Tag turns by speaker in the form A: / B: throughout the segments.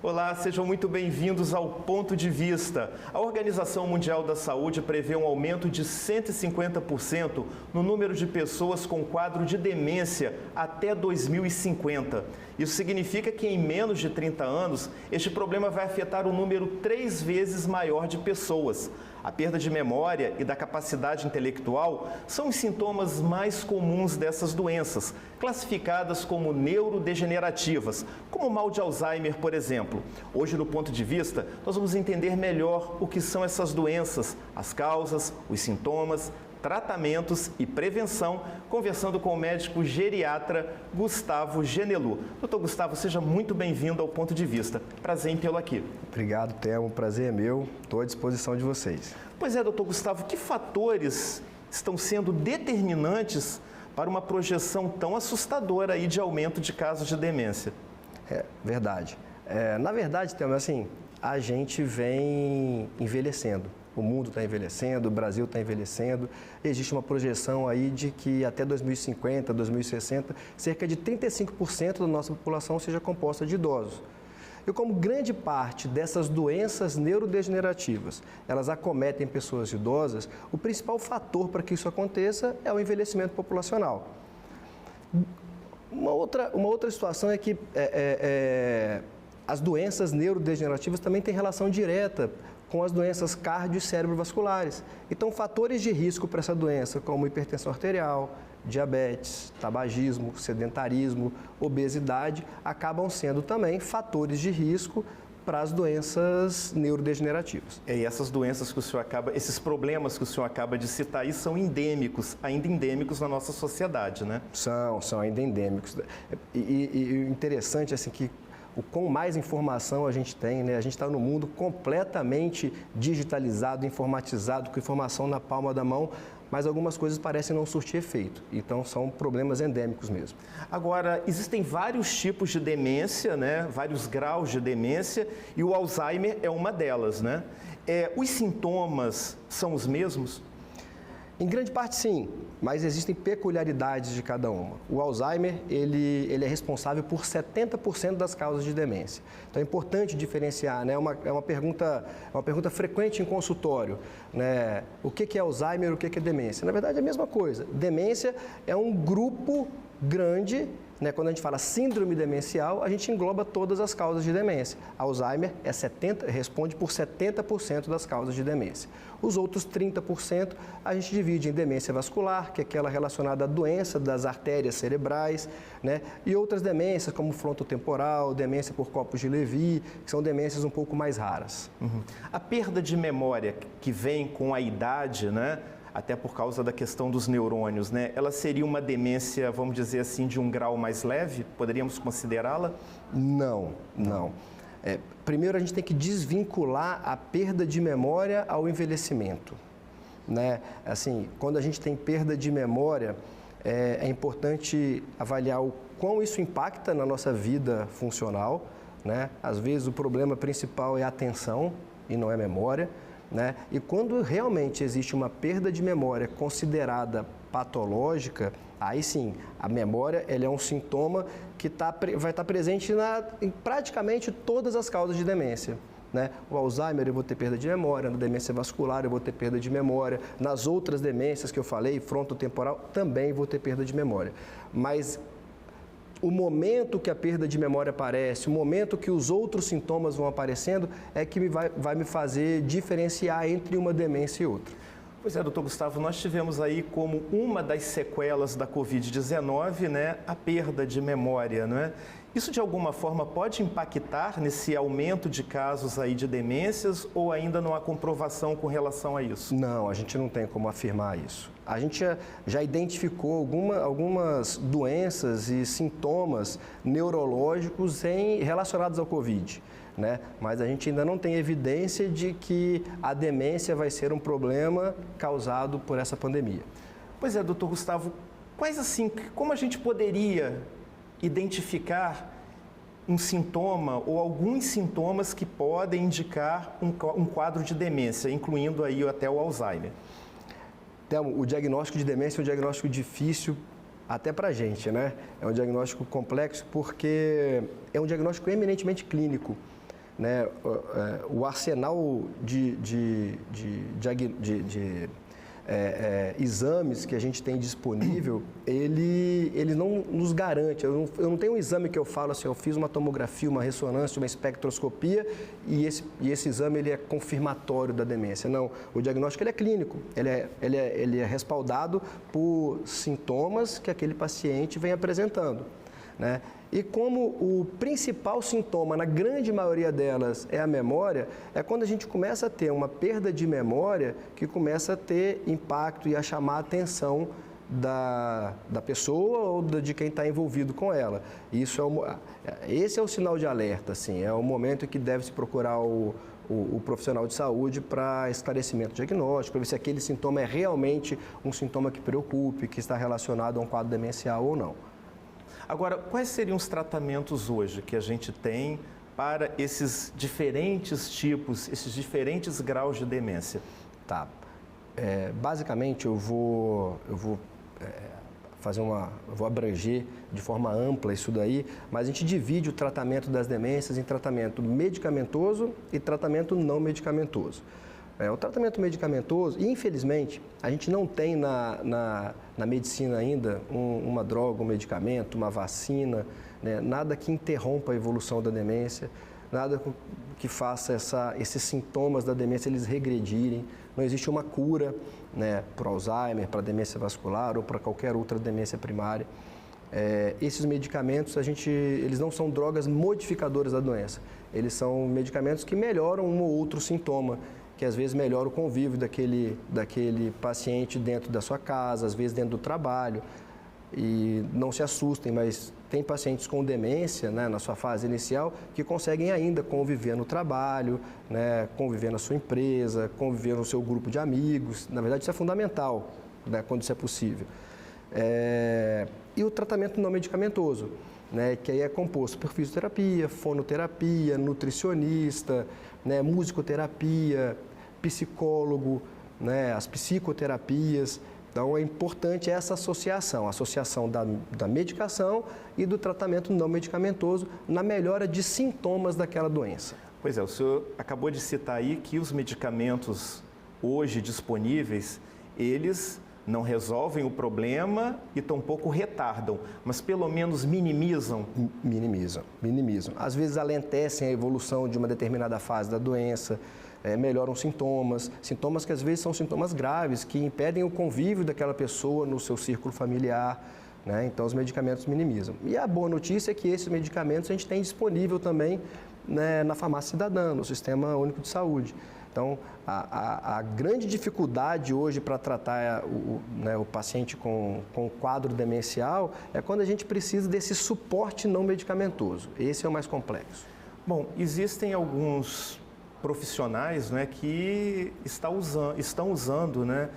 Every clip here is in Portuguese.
A: Olá, sejam muito bem-vindos ao Ponto de Vista. A Organização Mundial da Saúde prevê um aumento de 150% no número de pessoas com quadro de demência até 2050. Isso significa que em menos de 30 anos, este problema vai afetar um número 3 vezes maior de pessoas. A perda de memória e da capacidade intelectual são os sintomas mais comuns dessas doenças, classificadas como neurodegenerativas, como o mal de Alzheimer, por exemplo. Hoje, no Ponto de Vista, nós vamos entender melhor o que são essas doenças, as causas, os sintomas, tratamentos e prevenção, conversando com o médico geriatra Gustavo Genelu. Doutor Gustavo, seja muito bem-vindo ao Ponto de Vista. Prazer em tê-lo aqui.
B: Obrigado, Thelmo. Prazer é meu. Estou à disposição de vocês.
A: Pois é, doutor Gustavo, que fatores estão sendo determinantes para uma projeção tão assustadora aí de aumento de casos de demência?
B: É verdade. Na verdade, Thelmo, assim, a gente vem envelhecendo. O mundo está envelhecendo, o Brasil está envelhecendo. Existe uma projeção aí de que até 2050, 2060, cerca de 35% da nossa população seja composta de idosos. E como grande parte dessas doenças neurodegenerativas, elas acometem pessoas idosas, o principal fator para que isso aconteça é o envelhecimento populacional. Uma outra situação é que as doenças neurodegenerativas também têm relação direta com as doenças cardio e cerebrovasculares. Então, fatores de risco para essa doença, como hipertensão arterial, diabetes, tabagismo, sedentarismo, obesidade, acabam sendo também fatores de risco para as doenças neurodegenerativas.
A: E essas doenças que o senhor esses problemas que o senhor acaba de citar aí são endêmicos, ainda endêmicos na nossa sociedade, né?
B: São ainda endêmicos. E interessante, assim, que o quão mais informação a gente tem, né? A gente está no mundo completamente digitalizado, informatizado, com informação na palma da mão, mas algumas coisas parecem não surtir efeito. Então, são problemas endêmicos mesmo.
A: Agora, existem vários tipos de demência, né? Vários graus de demência, e o Alzheimer é uma delas, né? Os sintomas são os mesmos?
B: Em grande parte, sim, mas existem peculiaridades de cada uma. O Alzheimer, ele é responsável por 70% das causas de demência. Então é importante diferenciar, né? É uma pergunta frequente em consultório, né? O que é Alzheimer, o que é demência? Na verdade é a mesma coisa. Demência é um grupo grande, né? Quando a gente fala síndrome demencial, a gente engloba todas as causas de demência. Alzheimer responde por 70% das causas de demência. Os outros 30% a gente divide em demência vascular, que é aquela relacionada à doença das artérias cerebrais, né? E outras demências, como frontotemporal, demência por copos de Levy, que são demências um pouco mais raras.
A: Uhum. A perda de memória que vem com a idade, né? Até por causa da questão dos neurônios, né? Ela seria uma demência, vamos dizer assim, de um grau mais leve? Poderíamos considerá-la?
B: Não. Primeiro a gente tem que desvincular a perda de memória ao envelhecimento, né? Assim, quando a gente tem perda de memória, é importante avaliar o quão isso impacta na nossa vida funcional, né? Às vezes o problema principal é a atenção e não é memória, né? E quando realmente existe uma perda de memória considerada patológica, aí sim, a memória ela é um sintoma que vai estar presente em praticamente todas as causas de demência, né? O Alzheimer eu vou ter perda de memória, na demência vascular eu vou ter perda de memória, nas outras demências que eu falei, frontotemporal, também vou ter perda de memória. Mas o momento que a perda de memória aparece, o momento que os outros sintomas vão aparecendo, é que vai me fazer diferenciar entre uma demência e outra.
A: Pois é, doutor Gustavo, nós tivemos aí como uma das sequelas da Covid-19, né, a perda de memória, não é? Isso de alguma forma pode impactar nesse aumento de casos aí de demências ou ainda não há comprovação com relação a isso?
B: Não, a gente não tem como afirmar isso. A gente já identificou algumas doenças e sintomas neurológicos relacionados ao Covid, né? Mas a gente ainda não tem evidência de que a demência vai ser um problema causado por essa pandemia.
A: Pois é, doutor Gustavo, como a gente poderia identificar um sintoma ou alguns sintomas que podem indicar um quadro de demência, incluindo aí até o Alzheimer?
B: Telmo, o diagnóstico de demência é um diagnóstico difícil até para a gente, né? É um diagnóstico complexo porque é um diagnóstico eminentemente clínico, né? O arsenal de exames que a gente tem disponível, ele não nos garante. Eu não tenho um exame que eu falo assim, eu fiz uma tomografia, uma ressonância, uma espectroscopia e esse exame ele é confirmatório da demência. Não, o diagnóstico ele é clínico, ele é respaldado por sintomas que aquele paciente vem apresentando, né? E como o principal sintoma, na grande maioria delas, é a memória, é quando a gente começa a ter uma perda de memória que começa a ter impacto e a chamar a atenção da pessoa ou de quem está envolvido com ela. Esse é o sinal de alerta, assim, é o momento que deve se procurar o profissional de saúde para esclarecimento diagnóstico, para ver se aquele sintoma é realmente um sintoma que preocupe, que está relacionado a um quadro demencial ou não.
A: Agora, quais seriam os tratamentos hoje que a gente tem para esses diferentes tipos, esses diferentes graus de demência?
B: Tá. Basicamente, eu vou abranger de forma ampla isso daí, mas a gente divide o tratamento das demências em tratamento medicamentoso e tratamento não medicamentoso. O tratamento medicamentoso, infelizmente, a gente não tem na medicina ainda uma droga, um medicamento, uma vacina, né? Nada que interrompa a evolução da demência, nada que faça esses sintomas da demência eles regredirem. Não existe uma cura, né, para o Alzheimer, para a demência vascular ou para qualquer outra demência primária. Esses medicamentos, eles não são drogas modificadoras da doença, eles são medicamentos que melhoram um ou outro sintoma, que às vezes melhora o convívio daquele paciente dentro da sua casa, às vezes dentro do trabalho. E não se assustem, mas tem pacientes com demência, né, na sua fase inicial, que conseguem ainda conviver no trabalho, né, conviver na sua empresa, conviver no seu grupo de amigos. Na verdade, isso é fundamental, né, quando isso é possível. E o tratamento não medicamentoso, né, que aí é composto por fisioterapia, fonoterapia, nutricionista, né, musicoterapia, psicólogo, né, as psicoterapias. Então, é importante essa associação, a associação da medicação e do tratamento não medicamentoso na melhora de sintomas daquela doença.
A: Pois é, o senhor acabou de citar aí que os medicamentos hoje disponíveis, eles não resolvem o problema e tampouco retardam, mas pelo menos minimizam.
B: Minimizam. Às vezes alentecem a evolução de uma determinada fase da doença, melhoram sintomas que às vezes são sintomas graves, que impedem o convívio daquela pessoa no seu círculo familiar, né? Então os medicamentos minimizam. E a boa notícia é que esses medicamentos a gente tem disponível também, né, na farmácia cidadã, no Sistema Único de Saúde. Então, a grande dificuldade hoje para tratar o paciente com quadro demencial é quando a gente precisa desse suporte não medicamentoso. Esse é o mais complexo.
A: Bom, existem alguns profissionais, né, que estão usando, né,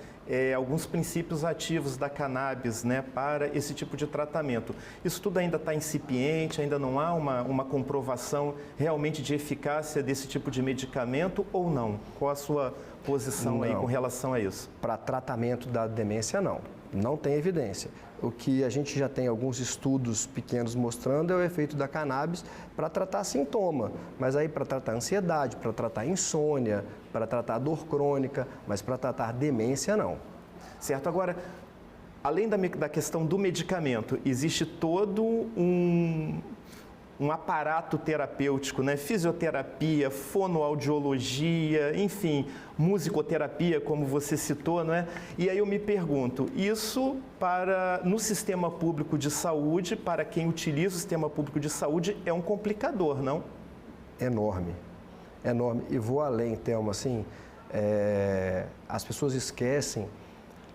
A: alguns princípios ativos da cannabis, né, para esse tipo de tratamento. Isso tudo ainda está incipiente, ainda não há uma comprovação realmente de eficácia desse tipo de medicamento ou não? Qual a sua posição aí com relação a isso?
B: Para tratamento da demência, não tem evidência. O que a gente já tem alguns estudos pequenos mostrando é o efeito da cannabis para tratar sintoma, mas aí para tratar ansiedade, para tratar insônia, para tratar dor crônica, mas para tratar demência, não.
A: Certo. Agora, além da questão do medicamento, existe todo um aparato terapêutico, né? Fisioterapia, fonoaudiologia, enfim, musicoterapia, como você citou, não é? E aí eu me pergunto, isso no sistema público de saúde, para quem utiliza o sistema público de saúde, é um complicador, não?
B: Enorme. E vou além, Thelma, assim, as pessoas esquecem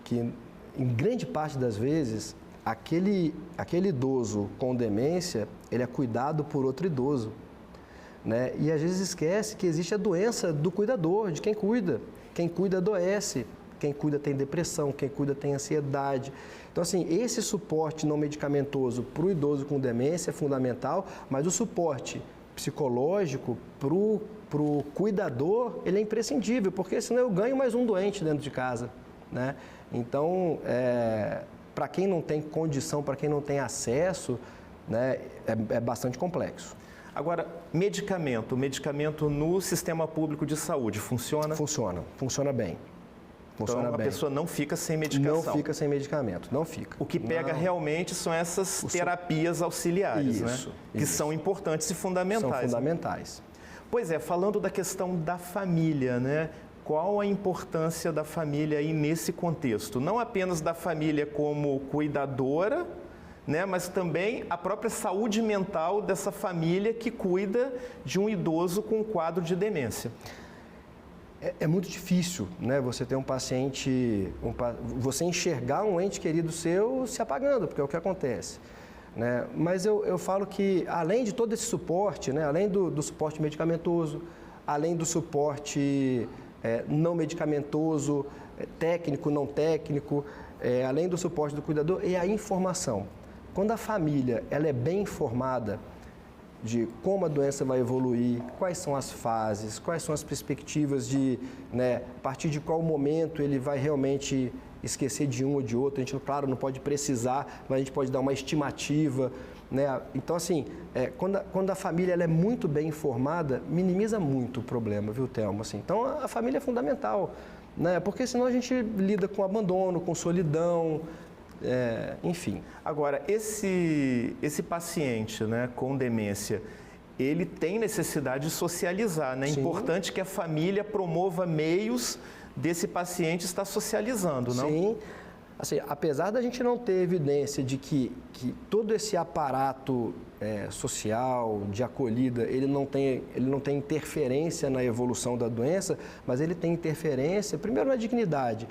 B: que, em grande parte das vezes, aquele idoso com demência, ele é cuidado por outro idoso, né? E às vezes esquece que existe a doença do cuidador, de quem cuida. Quem cuida adoece, quem cuida tem depressão, quem cuida tem ansiedade. Então, assim, esse suporte não medicamentoso para o idoso com demência é fundamental, mas o suporte psicológico para o cuidador, ele é imprescindível, porque senão eu ganho mais um doente dentro de casa, né? Então, para quem não tem condição, para quem não tem acesso, né, é bastante complexo.
A: Agora, medicamento no sistema público de saúde, funciona?
B: Funciona bem. Funciona
A: então, a
B: bem.
A: pessoa não fica sem medicação?
B: Não fica sem medicamento, não fica.
A: O que pega realmente são essas terapias auxiliares,
B: isso,
A: né? Que são importantes e fundamentais.
B: São fundamentais.
A: Pois é, falando da questão da família, né? Qual a importância da família aí nesse contexto? Não apenas da família como cuidadora, né, mas também a própria saúde mental dessa família que cuida de um idoso com um quadro de demência.
B: É muito difícil, né, você ter um paciente, você enxergar um ente querido seu se apagando, porque é o que acontece. Né? Mas eu falo que, além de todo esse suporte, né, além do suporte medicamentoso, além do suporte não medicamentoso, técnico, não técnico, além do suporte do cuidador, é a informação. Quando a família ela é bem informada de como a doença vai evoluir, quais são as fases, quais são as perspectivas de, né, a partir de qual momento ele vai realmente esquecer de um ou de outro, a gente, claro, não pode precisar, mas a gente pode dar uma estimativa, né? Então, assim, quando a família ela é muito bem informada, minimiza muito o problema, viu, Thelma? Assim, então, a família é fundamental, né? Porque senão a gente lida com abandono, com solidão, enfim.
A: Agora, esse paciente, né, com demência, ele tem necessidade de socializar, né? É importante que a família promova meios desse paciente estar socializando, não?
B: Sim. Assim, apesar da gente não ter evidência de que todo esse aparato social, de acolhida, ele não tem interferência na evolução da doença, mas ele tem interferência, primeiro, na dignidade,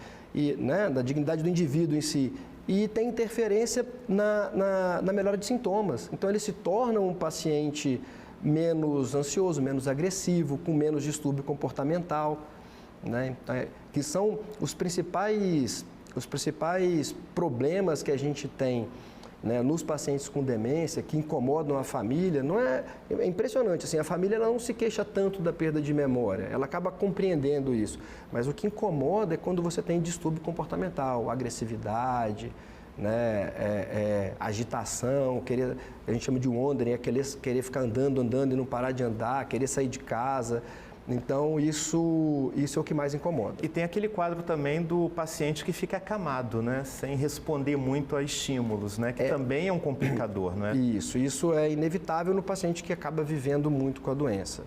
B: né, na dignidade do indivíduo em si, e tem interferência na melhora de sintomas. Então, ele se torna um paciente menos ansioso, menos agressivo, com menos distúrbio comportamental, né? Que são os principais problemas que a gente tem, né, nos pacientes com demência, que incomodam a família. É impressionante, assim, a família ela não se queixa tanto da perda de memória, ela acaba compreendendo isso, mas o que incomoda é quando você tem distúrbio comportamental, agressividade, né, agitação, a gente chama de wandering, querer ficar andando e não parar de andar, querer sair de casa. Então, isso é o que mais incomoda.
A: E tem aquele quadro também do paciente que fica acamado, né? Sem responder muito a estímulos, né? Que também é um complicador, não é?
B: Isso é inevitável no paciente que acaba vivendo muito com a doença,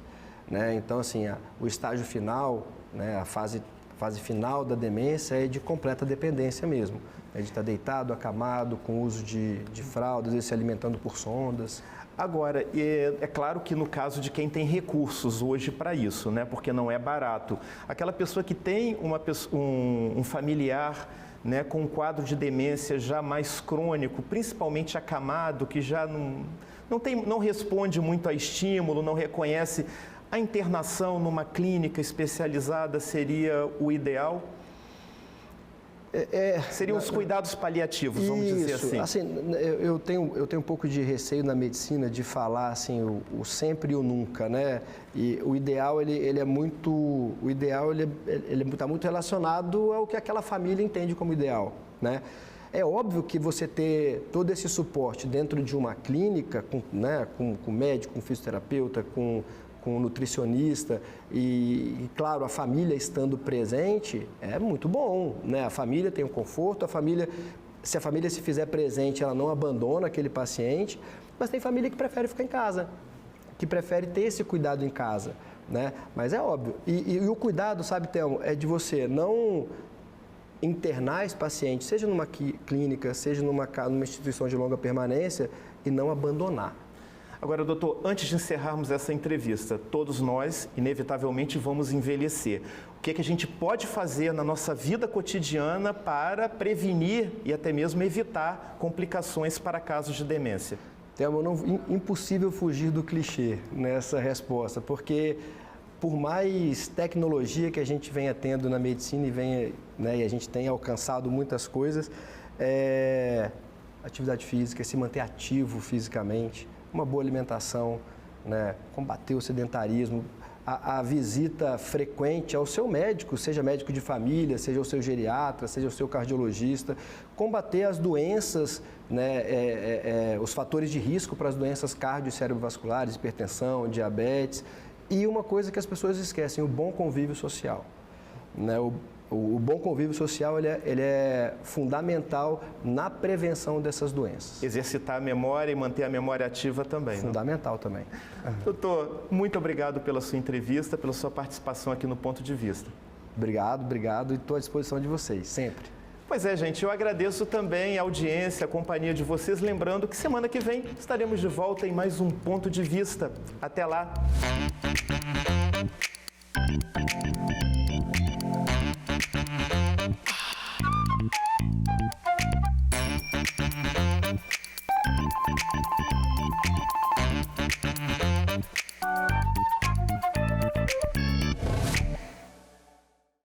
B: né? Então, assim, o estágio final, né, a fase final da demência é de completa dependência mesmo. É de estar deitado, acamado, com uso de fraldas, às vezes se alimentando por sondas.
A: Agora, é claro que no caso de quem tem recursos hoje para isso, né, porque não é barato, aquela pessoa que tem um familiar, né, com um quadro de demência já mais crônico, principalmente acamado, que já não responde muito a estímulo, não reconhece, a internação numa clínica especializada seria o ideal? Seriam os cuidados paliativos, vamos dizer assim.
B: Assim, eu tenho um pouco de receio na medicina de falar assim, o sempre e o nunca, né? E o ideal ele está muito relacionado ao que aquela família entende como ideal, né? É óbvio que você ter todo esse suporte dentro de uma clínica, com médico, com fisioterapeuta, com nutricionista e, claro, a família estando presente é muito bom, né? A família tem o conforto, se a família se fizer presente, ela não abandona aquele paciente, mas tem família que prefere ficar em casa, que prefere ter esse cuidado em casa, né? Mas é óbvio. E o cuidado, sabe, Thelmo, é de você não internar esse paciente, seja numa clínica, seja numa instituição de longa permanência, e não abandonar.
A: Agora, doutor, antes de encerrarmos essa entrevista, todos nós, inevitavelmente, vamos envelhecer. O que é que a gente pode fazer na nossa vida cotidiana para prevenir e até mesmo evitar complicações para casos de demência?
B: Thelma, impossível fugir do clichê nessa resposta, porque por mais tecnologia que a gente venha tendo na medicina e a gente tenha alcançado muitas coisas, atividade física, se manter ativo fisicamente, uma boa alimentação, né, combater o sedentarismo, a visita frequente ao seu médico, seja médico de família, seja o seu geriatra, seja o seu cardiologista, combater as doenças, né, os fatores de risco para as doenças cardio e cerebrovasculares, hipertensão, diabetes, e uma coisa que as pessoas esquecem, o bom convívio social. Né? O bom convívio social ele é fundamental na prevenção dessas doenças.
A: Exercitar a memória e manter a memória ativa também.
B: Fundamental, não? Também.
A: Doutor, muito obrigado pela sua entrevista, pela sua participação aqui no Ponto de Vista.
B: Obrigado e estou à disposição de vocês, sempre.
A: Pois é, gente, eu agradeço também a audiência, a companhia de vocês, lembrando que semana que vem estaremos de volta em mais um Ponto de Vista. Até lá!